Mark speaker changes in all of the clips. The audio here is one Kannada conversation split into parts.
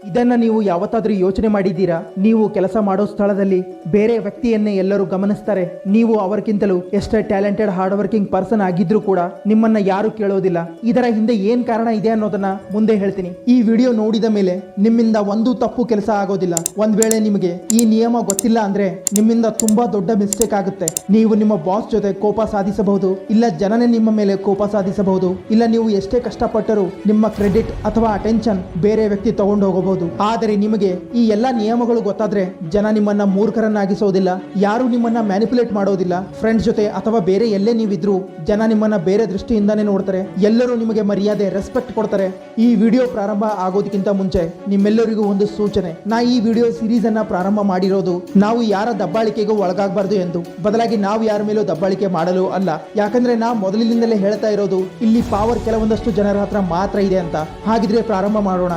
Speaker 1: ಇದನ್ನ ನೀವು ಯಾವತ್ತಾದ್ರೂ ಯೋಚನೆ ಮಾಡಿದ್ದೀರಾ? ನೀವು ಕೆಲಸ ಮಾಡೋ ಸ್ಥಳದಲ್ಲಿ ಬೇರೆ ವ್ಯಕ್ತಿಯನ್ನೇ ಎಲ್ಲರೂ ಗಮನಿಸ್ತಾರೆ. ನೀವು ಅವರಿಗಿಂತಲೂ ಎಷ್ಟೇ ಟ್ಯಾಲೆಂಟೆಡ್ ಹಾರ್ಡ್ ವರ್ಕಿಂಗ್ ಪರ್ಸನ್ ಆಗಿದ್ರೂ ಕೂಡ ನಿಮ್ಮನ್ನ ಯಾರು ಕೇಳೋದಿಲ್ಲ. ಇದರ ಹಿಂದೆ ಏನ್ ಕಾರಣ ಇದೆ ಅನ್ನೋದನ್ನ ಮುಂದೆ ಹೇಳ್ತೀನಿ. ಈ ವಿಡಿಯೋ ನೋಡಿದ ಮೇಲೆ ನಿಮ್ಮಿಂದ ಒಂದು ತಪ್ಪು ಕೆಲಸ ಆಗೋದಿಲ್ಲ. ಒಂದ್ ವೇಳೆ ನಿಮಗೆ ಈ ನಿಯಮ ಗೊತ್ತಿಲ್ಲ ಅಂದ್ರೆ ನಿಮ್ಮಿಂದ ತುಂಬಾ ದೊಡ್ಡ ಮಿಸ್ಟೇಕ್ ಆಗುತ್ತೆ. ನೀವು ನಿಮ್ಮ ಬಾಸ್ ಜೊತೆ ಕೋಪ ಸಾಧಿಸಬಹುದು, ಇಲ್ಲ ಜನನೇ ನಿಮ್ಮ ಮೇಲೆ ಕೋಪ ಸಾಧಿಸಬಹುದು, ಇಲ್ಲ ನೀವು ಎಷ್ಟೇ ಕಷ್ಟಪಟ್ಟರೂ ನಿಮ್ಮ ಕ್ರೆಡಿಟ್ ಅಥವಾ ಅಟೆನ್ಷನ್ ಬೇರೆ ವ್ಯಕ್ತಿ ತಗೊಂಡು ಹೋಗಬಹುದು. ಆದರೆ ನಿಮಗೆ ಈ ಎಲ್ಲಾ ನಿಯಮಗಳು ಗೊತ್ತಾದ್ರೆ ಜನ ನಿಮ್ಮನ್ನ ಮೂರ್ಖರನ್ನಾಗಿಸೋದಿಲ್ಲ, ಯಾರು ನಿಮ್ಮನ್ನ ಮ್ಯಾನಿಪುಲೇಟ್ ಮಾಡೋದಿಲ್ಲ. ಫ್ರೆಂಡ್ಸ್ ಜೊತೆ ಅಥವಾ ಬೇರೆ ಎಲ್ಲೇ ನೀವಿದ್ರು ಜನ ನಿಮ್ಮನ್ನ ಬೇರೆ ದೃಷ್ಟಿಯಿಂದಾನೇ ನೋಡ್ತಾರೆ. ಎಲ್ಲರೂ ನಿಮಗೆ ಮರ್ಯಾದೆ, ರೆಸ್ಪೆಕ್ಟ್ ಕೊಡ್ತಾರೆ. ಈ ವಿಡಿಯೋ ಪ್ರಾರಂಭ ಆಗೋದಕ್ಕಿಂತ ಮುಂಚೆ ನಿಮ್ಮೆಲ್ಲರಿಗೂ ಒಂದು ಸೂಚನೆ. ನಾ ಈ ವಿಡಿಯೋ ಸೀರೀಸ್ ಅನ್ನ ಪ್ರಾರಂಭ ಮಾಡಿರೋದು ನಾವು ಯಾರ ದಬ್ಬಾಳಿಕೆಗೂ ಒಳಗಾಗಬಾರ್ದು ಎಂದು, ಬದಲಾಗಿ ನಾವು ಯಾರ ಮೇಲೂ ದಬ್ಬಾಳಿಕೆ ಮಾಡಲು ಅಲ್ಲ. ಯಾಕಂದ್ರೆ ನಾ ಮೊದಲಿನಿಂದಲೇ ಹೇಳ್ತಾ ಇರೋದು ಇಲ್ಲಿ ಪವರ್ ಕೆಲವೊಂದಷ್ಟು ಜನರ ಹತ್ರ ಮಾತ್ರ ಇದೆ ಅಂತ. ಹಾಗಿದ್ರೆ ಪ್ರಾರಂಭ ಮಾಡೋಣ.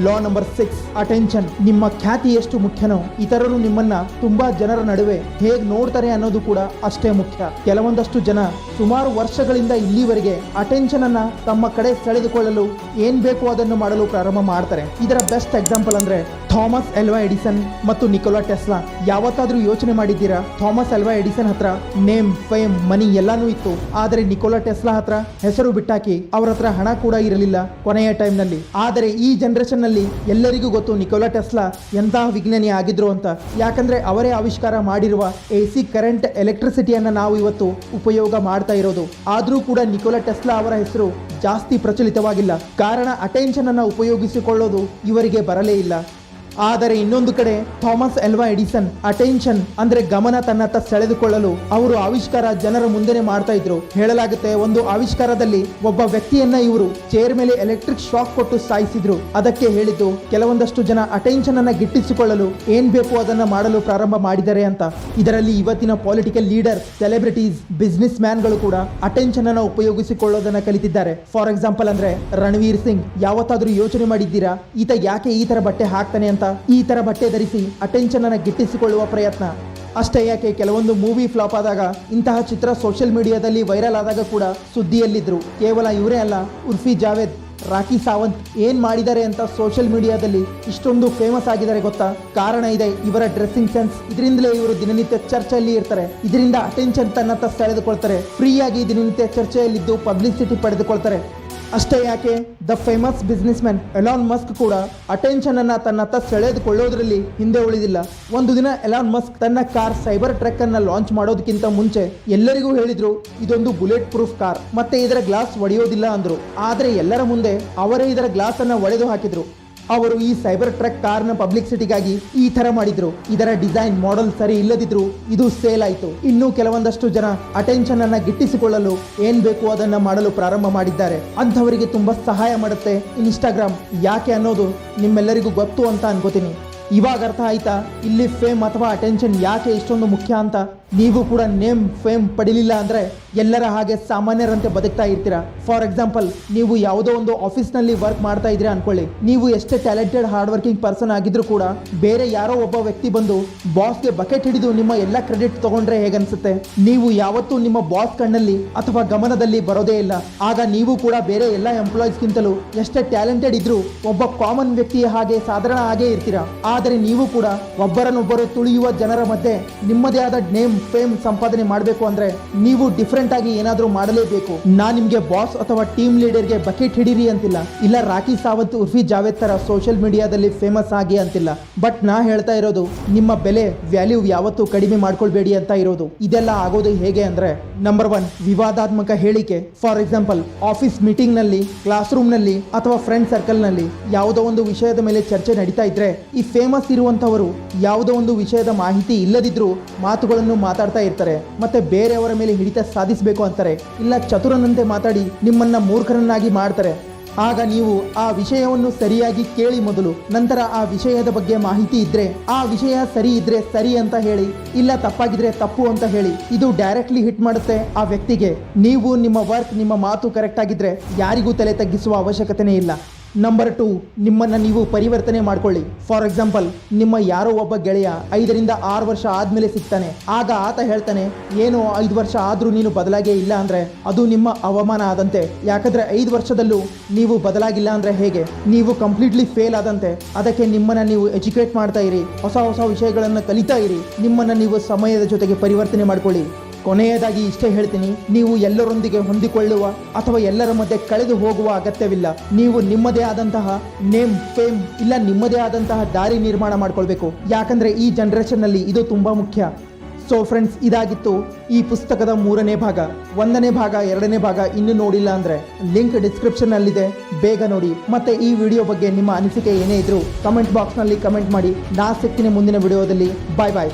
Speaker 1: ಲಾ ನಂಬರ್ 6, ಅಟೆನ್ಷನ್. ನಿಮ್ಮ ಖ್ಯಾತಿ ಎಷ್ಟು ಮುಖ್ಯನೋ ಇತರರು ನಿಮ್ಮನ್ನ ತುಂಬಾ ಜನರ ನಡುವೆ ಹೇಗೆ ನೋಡ್ತಾರೆ ಅನ್ನೋದು ಕೂಡ ಅಷ್ಟೇ ಮುಖ್ಯ. ಕೆಲವೊಂದಷ್ಟು ಜನ ಸುಮಾರು ವರ್ಷಗಳಿಂದ ಇಲ್ಲಿವರೆಗೆ ಅಟೆನ್ಷನ್ ಅನ್ನ ತಮ್ಮ ಕಡೆ ಸೆಳೆದುಕೊಳ್ಳಲು ಏನ್ ಬೇಕು ಅದನ್ನು ಮಾಡಲು ಪ್ರಾರಂಭ ಮಾಡ್ತಾರೆ. ಇದರ ಬೆಸ್ಟ್ ಎಕ್ಸಾಂಪಲ್ ಅಂದ್ರೆ ಥಾಮಸ್ ಆಲ್ವಾ ಎಡಿಸನ್ ಮತ್ತು ನಿಕೋಲಾ ಟೆಸ್ಲಾ. ಯಾವತ್ತಾದ್ರೂ ಯೋಚನೆ ಮಾಡಿದ್ದೀರಾ? ಥಾಮಸ್ ಆಲ್ವಾ ಎಡಿಸನ್ ಹತ್ರ ನೇಮ್, ಫೇಮ್, ಮನಿ ಎಲ್ಲಾನು ಇತ್ತು. ಆದರೆ ನಿಕೋಲಾ ಟೆಸ್ಲಾ ಹತ್ರ ಹೆಸರು ಬಿಟ್ಟಾಕಿ ಅವ್ರ ಹತ್ರ ಹಣ ಕೂಡ ಇರಲಿಲ್ಲ ಕೊನೆಯ ಟೈಮ್ ನಲ್ಲಿ. ಆದರೆ ಈ ಜನರೇಷನ್ ನಲ್ಲಿ ಎಲ್ಲರಿಗೂ ಗೊತ್ತು ನಿಕೋಲಾ ಟೆಸ್ಲಾ ಎಂತಹ ವಿಜ್ಞಾನಿ ಆಗಿದ್ರು ಅಂತ. ಯಾಕಂದ್ರೆ ಅವರೇ ಆವಿಷ್ಕಾರ ಮಾಡಿರುವ AC ಕರೆಂಟ್, ಎಲೆಕ್ಟ್ರಿಸಿಟಿಯನ್ನ ನಾವು ಇವತ್ತು ಉಪಯೋಗ ಮಾಡ್ತಾ ಇರೋದು. ಆದ್ರೂ ಕೂಡ ನಿಕೋಲಾ ಟೆಸ್ಲಾ ಅವರ ಹೆಸರು ಜಾಸ್ತಿ ಪ್ರಚಲಿತವಾಗಿಲ್ಲ. ಕಾರಣ ಅಟೆನ್ಷನ್ ಅನ್ನ ಉಪಯೋಗಿಸಿಕೊಳ್ಳೋದು ಇವರಿಗೆ ಬರಲೇ ಇಲ್ಲ. ಆದರೆ ಇನ್ನೊಂದು ಕಡೆ ಥಾಮಸ್ ಆಲ್ವಾ ಎಡಿಸನ್ ಅಟೆನ್ಷನ್ ಅಂದ್ರೆ ಗಮನ ತನ್ನತ್ತ ಸೆಳೆದುಕೊಳ್ಳಲು ಅವರು ಆವಿಷ್ಕಾರ ಜನರ ಮುಂದೆನೆ ಮಾಡ್ತಾ ಇದ್ರು. ಹೇಳಲಾಗುತ್ತೆ ಒಂದು ಆವಿಷ್ಕಾರದಲ್ಲಿ ಒಬ್ಬ ವ್ಯಕ್ತಿಯನ್ನ ಇವರು ಚೇರ್ ಮೇಲೆ ಎಲೆಕ್ಟ್ರಿಕ್ ಶಾಕ್ ಕೊಟ್ಟು ಸಾಯಿಸಿದ್ರು. ಅದಕ್ಕೆ ಹೇಳಿದ್ದು ಕೆಲವೊಂದಷ್ಟು ಜನ ಅಟೆನ್ಷನ್ ಅನ್ನ ಗಿಟ್ಟಿಸಿಕೊಳ್ಳಲು ಏನ್ ಬೇಕು ಅದನ್ನ ಮಾಡಲು ಪ್ರಾರಂಭ ಮಾಡಿದ್ದಾರೆ ಅಂತ. ಇದರಲ್ಲಿ ಇವತ್ತಿನ ಪೊಲಿಟಿಕಲ್ ಲೀಡರ್, ಸೆಲೆಬ್ರಿಟೀಸ್, ಬಿಸ್ನೆಸ್ ಮ್ಯಾನ್ಗಳು ಕೂಡ ಅಟೆನ್ಷನ್ ಅನ್ನ ಉಪಯೋಗಿಸಿಕೊಳ್ಳೋದನ್ನ ಕಲಿತಿದ್ದಾರೆ. ಫಾರ್ ಎಕ್ಸಾಂಪಲ್ ಅಂದ್ರೆ ರಣವೀರ್ ಸಿಂಗ್. ಯಾವತ್ತಾದ್ರೂ ಯೋಚನೆ ಮಾಡಿದ್ದೀರಾ ಈತ ಯಾಕೆ ಈ ತರ ಬಟ್ಟೆ ಹಾಕ್ತಾನೆ ಅಂತ? ಈ ತರ ಬಟ್ಟೆ ಧರಿಸಿ ಅಟೆನ್ಷನ್ ಅನ್ನ ಗಿಟ್ಟಿಸಿಕೊಳ್ಳುವ ಪ್ರಯತ್ನ. ಅಷ್ಟೇ ಯಾಕೆ ಕೆಲವೊಂದು ಮೂವಿ ಫ್ಲಾಪ್ ಆದಾಗ, ಇಂತಹ ಚಿತ್ರ ಸೋಷಿಯಲ್ ಮೀಡಿಯಾದಲ್ಲಿ ವೈರಲ್ ಆದಾಗ ಕೂಡ ಸುದ್ದಿಯಲ್ಲಿದ್ರು. ಕೇವಲ ಇವರೇ ಅಲ್ಲ, ಉರ್ಫಿ ಜಾವೇದ್, ರಾಖಿ ಸಾವಂತ್ ಏನ್ ಮಾಡಿದ್ದಾರೆ ಅಂತ ಸೋಷಿಯಲ್ ಮೀಡಿಯಾದಲ್ಲಿ ಇಷ್ಟೊಂದು ಫೇಮಸ್ ಆಗಿದ್ದಾರೆ ಗೊತ್ತಾ? ಕಾರಣ ಇದೆ ಇವರ ಡ್ರೆಸ್ಸಿಂಗ್ ಸೆನ್ಸ್. ಇದರಿಂದಲೇ ಇವರು ದಿನನಿತ್ಯ ಚರ್ಚೆಯಲ್ಲಿ ಇರ್ತಾರೆ. ಇದರಿಂದ ಅಟೆನ್ಷನ್ ತನ್ನತ್ತ ಸೆಳೆದುಕೊಳ್ತಾರೆ. ಫ್ರೀಯಾಗಿ ದಿನನಿತ್ಯ ಚರ್ಚೆಯಲ್ಲಿದ್ದು ಪಬ್ಲಿಸಿಟಿ ಪಡೆದುಕೊಳ್ತಾರೆ. ಅಷ್ಟೇ ಯಾಕೆ the famous business man Elon Musk ಕೂಡ ಅಟೆನ್ಷನ್ ಅನ್ನ ತನ್ನತ್ತ ಸೆಳೆದುಕೊಳ್ಳೋದ್ರಲ್ಲಿ ಹಿಂದೆ ಉಳಿದಿಲ್ಲ. ಒಂದು ದಿನ ಎಲಾನ್ ಮಸ್ಕ್ ತನ್ನ ಕಾರ್ ಸೈಬರ್ ಟ್ರಕ್ ಅನ್ನ ಲಾಂಚ್ ಮಾಡೋದಕ್ಕಿಂತ ಮುಂಚೆ ಎಲ್ಲರಿಗೂ ಹೇಳಿದ್ರು ಇದೊಂದು ಬುಲೆಟ್ ಪ್ರೂಫ್ ಕಾರ್ ಮತ್ತೆ ಇದರ ಗ್ಲಾಸ್ ಒಡೆಯೋದಿಲ್ಲ ಅಂದ್ರು. ಆದ್ರೆ ಎಲ್ಲರ ಮುಂದೆ ಅವರೇ ಇದರ ಗ್ಲಾಸ್ ಅನ್ನ ಒಡೆದು ಹಾಕಿದ್ರು. ಅವರು ಈ ಸೈಬರ್ ಟ್ರಕ್ ಕಾರ್ನ ಪಬ್ಲಿಸಿಟಿಗಾಗಿ ಈ ತರ ಮಾಡಿದ್ರು. ಇದರ ಡಿಸೈನ್, ಮಾಡೆಲ್ ಸರಿ ಇಲ್ಲದಿದ್ರು ಇದು ಸೇಲ್ ಆಯಿತು. ಇನ್ನು ಕೆಲವೊಂದಷ್ಟು ಜನ ಅಟೆನ್ಷನ್ ಅನ್ನ ಗಿಟ್ಟಿಸಿಕೊಳ್ಳಲು ಏನ್ ಬೇಕು ಅದನ್ನ ಮಾಡಲು ಪ್ರಾರಂಭ ಮಾಡಿದ್ದಾರೆ. ಅಂಥವರಿಗೆ ತುಂಬಾ ಸಹಾಯ ಮಾಡುತ್ತೆ ಇನ್ಸ್ಟಾಗ್ರಾಮ್. ಯಾಕೆ ಅನ್ನೋದು ನಿಮ್ಮೆಲ್ಲರಿಗೂ ಗೊತ್ತು ಅಂತ ಅನ್ಕೋತೀನಿ. ಇವಾಗ ಅರ್ಥ ಆಯ್ತಾ ಇಲ್ಲಿ ಫೇಮ್ ಅಥವಾ ಅಟೆನ್ಷನ್ ಯಾಕೆ ಇಷ್ಟೊಂದು ಮುಖ್ಯ ಅಂತ? ನೀವು ಕೂಡ ನೇಮ್, ಫೇಮ್ ಪಡಿಲಿಲ್ಲ ಅಂದ್ರೆ ಎಲ್ಲರ ಹಾಗೆ ಸಾಮಾನ್ಯರಂತೆ ಬದುಕ್ತಾ ಇರ್ತೀರಾ. ಫಾರ್ ಎಕ್ಸಾಂಪಲ್, ನೀವು ಯಾವುದೋ ಒಂದು ಆಫೀಸ್ನಲ್ಲಿ ವರ್ಕ್ ಮಾಡ್ತಾ ಇದ್ದೀರಾ ಅನ್ಕೊಳ್ಳಿ. ನೀವು ಎಷ್ಟೇ ಟ್ಯಾಲೆಂಟೆಡ್ ಹಾರ್ಡ್ ವರ್ಕಿಂಗ್ ಪರ್ಸನ್ ಆಗಿದ್ರು ಕೂಡ ಬೇರೆ ಯಾರೋ ಒಬ್ಬ ವ್ಯಕ್ತಿ ಬಂದು ಬಾಸ್ಗೆ ಬಕೆಟ್ ಹಿಡಿದು ನಿಮ್ಮ ಎಲ್ಲ ಕ್ರೆಡಿಟ್ ತಗೊಂಡ್ರೆ ಹೇಗನ್ಸುತ್ತೆ? ನೀವು ಯಾವತ್ತೂ ನಿಮ್ಮ ಬಾಸ್ ಕಣ್ಣಲ್ಲಿ ಅಥವಾ ಗಮನದಲ್ಲಿ ಬರೋದೇ ಇಲ್ಲ. ಆಗ ನೀವು ಕೂಡ ಬೇರೆ ಎಲ್ಲ ಎಂಪ್ಲಾಯೀಸ್ಗಿಂತಲೂ ಎಷ್ಟೇ ಟ್ಯಾಲೆಂಟೆಡ್ ಇದ್ರೂ ಒಬ್ಬ ಕಾಮನ್ ವ್ಯಕ್ತಿಯ ಹಾಗೆ ಸಾಧಾರಣ ಹಾಗೆ ಇರ್ತೀರಾ. ಆದರೆ ನೀವು ಕೂಡ ಒಬ್ಬರನ್ನೊಬ್ಬರು ತುಳಿಯುವ ಜನರ ಮಧ್ಯೆ ನಿಮ್ಮದೇ ಆದ ನೇಮ್, ಫೇಮ್ ಸಂಪಾದನೆ ಮಾಡಬೇಕು ಅಂದ್ರೆ ನೀವು ಡಿಫ್ರೆಂಟ್ ಆಗಿ ಏನಾದ್ರೂ ಮಾಡಲೇಬೇಕು. ನಾ ನಿಮ್ಗೆ ಬಾಸ್ ಅಥವಾ ಟೀಮ್ ಲೀಡರ್ಗೆ ಬಕೆಟ್ ಹಿಡೀರಿ ಅಂತಿಲ್ಲ, ಇಲ್ಲ ರಾಖಿ ಸಾವಂತ್, ಉರ್ಫಿ ಜಾವೇದ್ ತರ ಸೋಷಿಯಲ್ ಮೀಡಿಯಾದಲ್ಲಿ ಫೇಮಸ್ ಆಗಿ ಅಂತಿಲ್ಲ. ಬಟ್ ನಾ ಹೇಳ್ತಾ ಇರೋದು ನಿಮ್ಮ ಬೆಲೆ, ವ್ಯಾಲ್ಯೂ ಯಾವತ್ತೂ ಕಡಿಮೆ ಮಾಡ್ಕೊಳ್ಬೇಡಿ ಅಂತ ಇರೋದು. ಇದೆಲ್ಲ ಆಗೋದು ಹೇಗೆ ಅಂದ್ರೆ, ನಂಬರ್ 1, ವಿವಾದಾತ್ಮಕ ಹೇಳಿಕೆ. ಫಾರ್ ಎಕ್ಸಾಂಪಲ್, ಆಫೀಸ್ ಮೀಟಿಂಗ್ ನಲ್ಲಿ, ಕ್ಲಾಸ್ ರೂಮ್ ನಲ್ಲಿ ಅಥವಾ ಫ್ರೆಂಡ್ ಸರ್ಕಲ್ ನಲ್ಲಿ ಯಾವುದೋ ಒಂದು ವಿಷಯದ ಮೇಲೆ ಚರ್ಚೆ ನಡೀತಾ ಇದ್ರೆ ಈ ಫೇಮಸ್ ಇರುವಂತವರು ಯಾವುದೋ ಒಂದು ವಿಷಯದ ಮಾಹಿತಿ ಇಲ್ಲದಿದ್ರೂ ಮಾತುಗಳನ್ನು ಮಾತಾಡ್ತಾ ಇರ್ತಾರೆ. ಮತ್ತೆ ಬೇರೆಯವರ ಮೇಲೆ ಹಿಡಿತ ಸಾಧಿಸಬೇಕು ಅಂತಾರೆ, ಇಲ್ಲ ಚತುರನಂತೆ ಮಾತಾಡಿ ನಿಮ್ಮನ್ನ ಮೂರ್ಖರನ್ನಾಗಿ ಮಾಡ್ತಾರೆ. ಆಗ ನೀವು ಆ ವಿಷಯವನ್ನು ಸರಿಯಾಗಿ ಕೇಳಿ ಮೊದಲು, ನಂತರ ಆ ವಿಷಯದ ಬಗ್ಗೆ ಮಾಹಿತಿ ಇದ್ರೆ ಆ ವಿಷಯ ಸರಿ ಇದ್ರೆ ಸರಿ ಅಂತ ಹೇಳಿ, ಇಲ್ಲ ತಪ್ಪಾಗಿದ್ರೆ ತಪ್ಪು ಅಂತ ಹೇಳಿ. ಇದು ಡೈರೆಕ್ಟ್ಲಿ ಹಿಟ್ ಮಾಡುತ್ತೆ ಆ ವ್ಯಕ್ತಿಗೆ. ನೀವು ನಿಮ್ಮ ವರ್ಕ್, ನಿಮ್ಮ ಮಾತು ಕರೆಕ್ಟ್ ಆಗಿದ್ರೆ ಯಾರಿಗೂ ತಲೆ ತಗ್ಗಿಸುವ ಅವಶ್ಯಕತೆನೇ ಇಲ್ಲ. ನಂಬರ್ 2, ನಿಮ್ಮನ್ನ ನೀವು ಪರಿವರ್ತನೆ ಮಾಡ್ಕೊಳ್ಳಿ. ಫಾರ್ ಎಕ್ಸಾಂಪಲ್, ನಿಮ್ಮ ಯಾರೋ ಒಬ್ಬ ಗೆಳೆಯ 5 ರಿಂದ 6 ವರ್ಷ ಆದ್ಮೇಲೆ ಸಿಗ್ತಾನೆ. ಆಗ ಆತ ಹೇಳ್ತಾನೆ, ಏನೋ 5 ವರ್ಷ ಆದ್ರೂ ನೀನು ಬದಲಾಗೇ ಇಲ್ಲ ಅಂದ್ರೆ ಅದು ನಿಮ್ಮ ಅವಮಾನ ಆದಂತೆ. ಯಾಕಂದ್ರೆ 5 ವರ್ಷದಲ್ಲೂ ನೀವು ಬದಲಾಗಿಲ್ಲ ಅಂದ್ರೆ ಹೇಗೆ? ನೀವು ಕಂಪ್ಲೀಟ್ಲಿ ಫೇಲ್ ಆದಂತೆ. ಅದಕ್ಕೆ ನಿಮ್ಮನ್ನ ನೀವು ಎಜುಕೇಟ್ ಮಾಡ್ತಾ ಇರಿ, ಹೊಸ ಹೊಸ ವಿಷಯಗಳನ್ನು ಕಲಿತಾ ಇರಿ, ನಿಮ್ಮನ್ನ ನೀವು ಸಮಯದ ಜೊತೆಗೆ ಪರಿವರ್ತನೆ ಮಾಡ್ಕೊಳ್ಳಿ. ಕೊನೆಯದಾಗಿ ಇಷ್ಟೇ ಹೇಳ್ತೀನಿ, ನೀವು ಎಲ್ಲರೊಂದಿಗೆ ಹೊಂದಿಕೊಳ್ಳುವ ಅಥವಾ ಎಲ್ಲರ ಮಧ್ಯೆ ಕಳೆದು ಹೋಗುವ ಅಗತ್ಯವಿಲ್ಲ. ನೀವು ನಿಮ್ಮದೇ ಆದಂತಹ ನೇಮ್, ಫೇಮ್ ಇಲ್ಲ ನಿಮ್ಮದೇ ಆದಂತಹ ದಾರಿ ನಿರ್ಮಾಣ ಮಾಡ್ಕೊಳ್ಬೇಕು. ಯಾಕಂದ್ರೆ ಈ ಜನರೇಷನ್ನಲ್ಲಿ ಇದು ತುಂಬಾ ಮುಖ್ಯ. ಸೊ ಫ್ರೆಂಡ್ಸ್, ಇದಾಗಿತ್ತು ಈ ಪುಸ್ತಕದ 3ನೇ ಭಾಗ. 1ನೇ ಭಾಗ 2ನೇ ಭಾಗ ಇನ್ನೂ ನೋಡಿಲ್ಲ ಅಂದರೆ ಲಿಂಕ್ ಡಿಸ್ಕ್ರಿಪ್ಷನ್ನಲ್ಲಿದೆ, ಬೇಗ ನೋಡಿ. ಮತ್ತೆ ಈ ವಿಡಿಯೋ ಬಗ್ಗೆ ನಿಮ್ಮ ಅನಿಸಿಕೆ ಏನೇ ಇದ್ರೂ ಕಮೆಂಟ್ ಬಾಕ್ಸ್ನಲ್ಲಿ ಕಮೆಂಟ್ ಮಾಡಿ. ನಾ ಸಿಗ್ತೀನಿ ಮುಂದಿನ ವಿಡಿಯೋದಲ್ಲಿ. ಬಾಯ್ ಬಾಯ್.